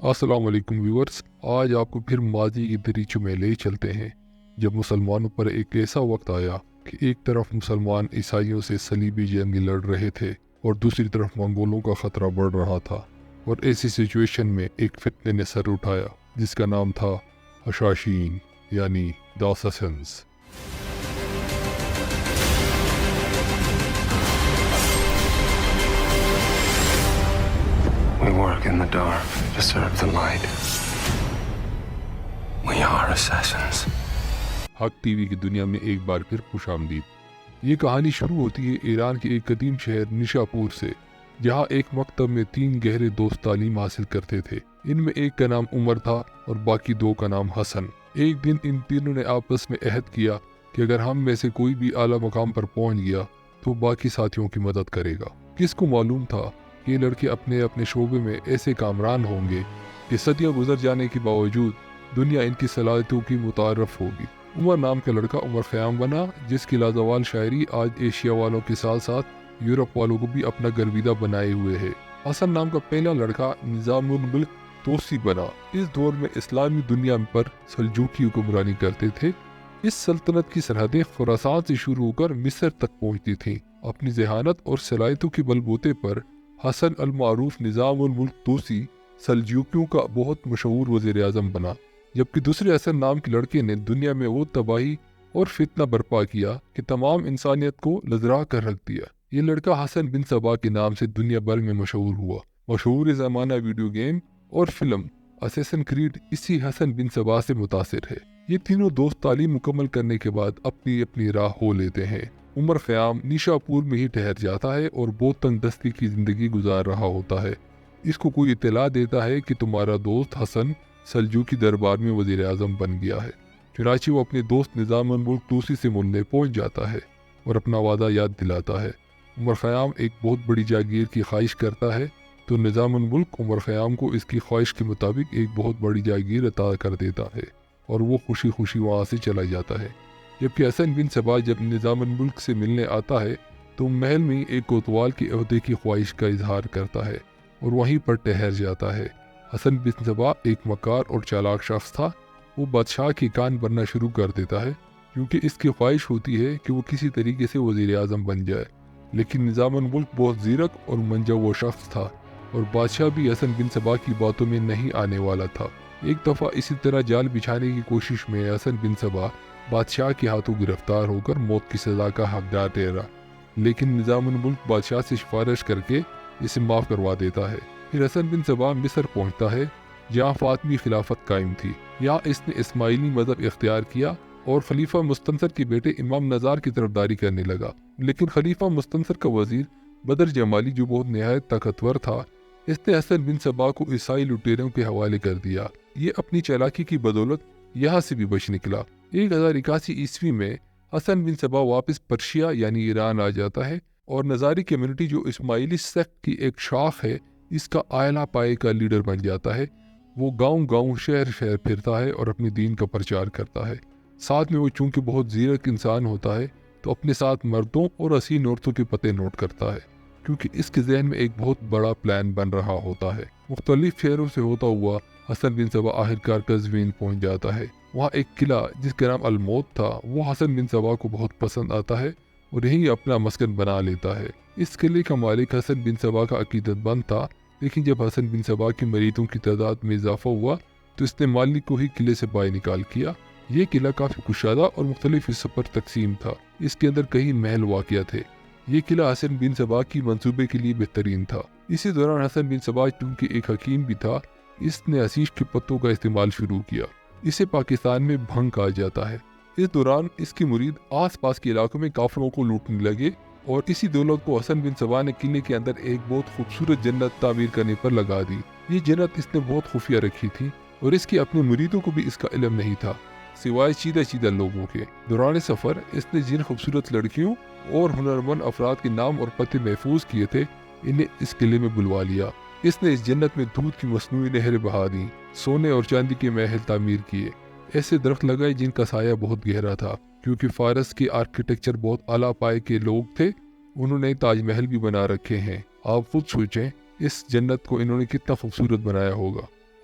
السلام علیکم ویورز، آج آپ کو پھر ماضی کی دریچوں میں لے چلتے ہیں جب مسلمانوں پر ایک ایسا وقت آیا کہ ایک طرف مسلمان عیسائیوں سے صلیبی جنگ لڑ رہے تھے اور دوسری طرف منگولوں کا خطرہ بڑھ رہا تھا، اور ایسی سچویشن میں ایک فتنے نے سر اٹھایا جس کا نام تھا حشاشین یعنی دا اساسنز۔ We work in the dark to serve the light. We are assassins. حق ٹی وی کی دنیا میں ایک بار پھر خوش آمدید۔ یہ کہانی شروع ہوتی ہے ایران کے ایک قدیم شہر نشاپور سے، جہاں ایک مکتب میں 3 گہرے دوست تعلیم حاصل کرتے تھے۔ ان میں ایک کا نام عمر تھا اور باقی 2 کا نام حسن۔ ایک دن ان تینوں نے آپس میں عہد کیا کہ اگر ہم میں سے کوئی بھی اعلیٰ مقام پر پہنچ گیا تو باقی ساتھیوں کی مدد کرے گا۔ کس کو معلوم تھا کہ یہ لڑکے اپنے اپنے شعبے میں ایسے کامران ہوں گے کہ صدیاں گزر جانے کے باوجود دنیا ان کی صلاحیتوں کی متعارف ہوگی۔ عمر نام کا لڑکا عمر خیام بنا، جس کی لازوال شاعری آج ایشیا والوں کے ساتھ ساتھ یورپ والوں کو بھی اپنا گرویدہ بنائے ہوئے ہے۔ حسن نام کا پہلا لڑکا نظام الملک توسی بنا۔ اس دور میں اسلامی دنیا پر سلجوقی حکمرانی کرتے تھے۔ اس سلطنت کی سرحدیں خراسان سے شروع ہو کر مصر تک پہنچتی تھیں۔ اپنی ذہانت اور صلاحیتوں کے بلبوتے پر حسن المعروف نظام الملک توسی سلجوقیوں کا بہت مشہور وزیر اعظم بنا، جبکہ دوسرے حسن نام کے لڑکے نے دنیا میں وہ تباہی اور فتنہ برپا کیا کہ تمام انسانیت کو لرزا کر رکھ دیا۔ یہ لڑکا حسن بن صبا کے نام سے دنیا بھر میں مشہور ہوا۔ مشہور زمانہ ویڈیو گیم اور فلم اساسن کریڈ اسی حسن بن صبا سے متاثر ہے۔ یہ تینوں دوست تعلیم مکمل کرنے کے بعد اپنی اپنی راہ ہو لیتے ہیں۔ عمر خیام نیشاپور میں ہی ٹھہر جاتا ہے اور بہت تنگ دستی کی زندگی گزار رہا ہوتا ہے۔ اس کو کوئی اطلاع دیتا ہے کہ تمہارا دوست حسن سلجوقی دربار میں وزیر اعظم بن گیا ہے۔ چنانچہ وہ اپنے دوست نظام الملک توسی سے ملنے پہنچ جاتا ہے اور اپنا وعدہ یاد دلاتا ہے۔ عمر خیام ایک بہت بڑی جاگیر کی خواہش کرتا ہے تو نظام الملک عمر خیام کو اس کی خواہش کے مطابق ایک بہت بڑی جاگیر عطا کر دیتا ہے اور وہ خوشی خوشی وہاں سے چلا جاتا ہے۔ جبکہ حسن بن صبا جب نظام الملک سے ملنے آتا ہے تو محل میں ایک کوتوال کے عہدے کی خواہش کا اظہار کرتا ہے اور وہیں پر ٹھہر جاتا ہے۔ حسن بن صبا ایک مکار اور چالاک شخص تھا۔ وہ بادشاہ کے کان بھرنا شروع کر دیتا ہے کیونکہ اس کی خواہش ہوتی ہے کہ وہ کسی طریقے سے وزیر اعظم بن جائے، لیکن نظام الملک بہت زیرک اور منجا وہ شخص تھا اور بادشاہ بھی حسن بن صبا کی باتوں میں نہیں آنے والا تھا۔ ایک دفعہ اسی طرح جال بچھانے کی کوشش میں حسن بن صبا بادشاہ کے ہاتھوں گرفتار ہو کر موت کی سزا کا حقدار ٹھہرا، لیکن نظام الملک بادشاہ سے سفارش کر کے اسے معاف کروا دیتا ہے۔ پھر حسن بن صبا مصر پہنچتا ہے جہاں فاطمی خلافت قائم تھی۔ یہاں اس نے اسماعیلی مذہب اختیار کیا اور خلیفہ مستنصر کے بیٹے امام نظار کی طرفداری کرنے لگا، لیکن خلیفہ مستنصر کا وزیر بدر جمالی جو بہت نہایت طاقتور تھا، اس نے حسن بن صبا کو عیسائی لٹیروں کے حوالے کر دیا۔ یہ اپنی چالاکی کی بدولت یہاں سے بھی بچ نکلا۔ 1081 عیسوی میں حسن بن صبا واپس پرشیا یعنی ایران آ جاتا ہے اور نظاری کمیونٹی جو اسماعیلی سیکٹ کی ایک شاخ ہے، اس کا اعلیٰ پائے کا لیڈر بن جاتا ہے۔ وہ گاؤں گاؤں شہر شہر پھرتا ہے اور اپنی دین کا پرچار کرتا ہے۔ ساتھ میں وہ چونکہ بہت زیرک انسان ہوتا ہے تو اپنے ساتھ مردوں اور حسین عورتوں کے پتے نوٹ کرتا ہے، کیونکہ اس کے ذہن میں ایک بہت بڑا پلان بن رہا ہوتا ہے۔ مختلف شہروں سے ہوتا ہوا حسن بن صبا آخرکار قزوین پہنچ جاتا ہے۔ وہاں ایک قلعہ جس کا نام الموت تھا، وہ حسن بن صبا کو بہت پسند آتا ہے اور یہی اپنا مسکن بنا لیتا ہے۔ اس قلعے کا مالک حسن بن صبا کا عقیدت مند تھا، لیکن جب حسن بن صبا کے مریدوں کی تعداد میں اضافہ ہوا تو اس نے مالک کو ہی قلعے سے باہر نکال کیا۔ یہ قلعہ کافی کشادہ اور مختلف حصوں پر تقسیم تھا۔ اس کے اندر کئی محل واقع تھے۔ یہ قلعہ حسن بن صبا کی منصوبے کے لیے بہترین تھا۔ اسی دوران حسن بن صبا چونکہ ایک حکیم بھی تھا، اس نے حشیش کے پتوں کا استعمال شروع کیا۔ اسے پاکستان میں بھنگ کہا جاتا ہے۔ اس دوران اس کے مرید آس پاس کے علاقوں میں کافروں کو لوٹنے لگے اور اسی دولت کو حسن بن صبا نے قلعے کے اندر ایک بہت خوبصورت جنت تعمیر کرنے پر لگا دی۔ یہ جنت اس نے بہت خفیہ رکھی تھی اور اس کے اپنے مریدوں کو بھی اس کا علم نہیں تھا، سوائے چیدہ لوگوں کے۔ دوران سفر اس نے جن خوبصورت لڑکیوں اور ہنرمند افراد کے نام اور پتے محفوظ کیے تھے، انہیں اس قلعے میں بلوا لیا۔ اس نے اس جنت میں دودھ کی مصنوعی نہریں بہا دیں، سونے اور چاندی کے محل تعمیر کیے، ایسے درخت لگائے جن کا سایہ بہت گہرا تھا، کیونکہ فارس کے آرکیٹیکچر بہت اعلیٰ پائے کے لوگ تھے۔ انہوں نے تاج محل بھی بنا رکھے ہیں۔ آپ خود سوچیں اس جنت کو انہوں نے کتنا خوبصورت بنایا ہوگا۔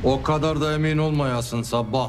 O kadar da emin olmayasın Sabbah.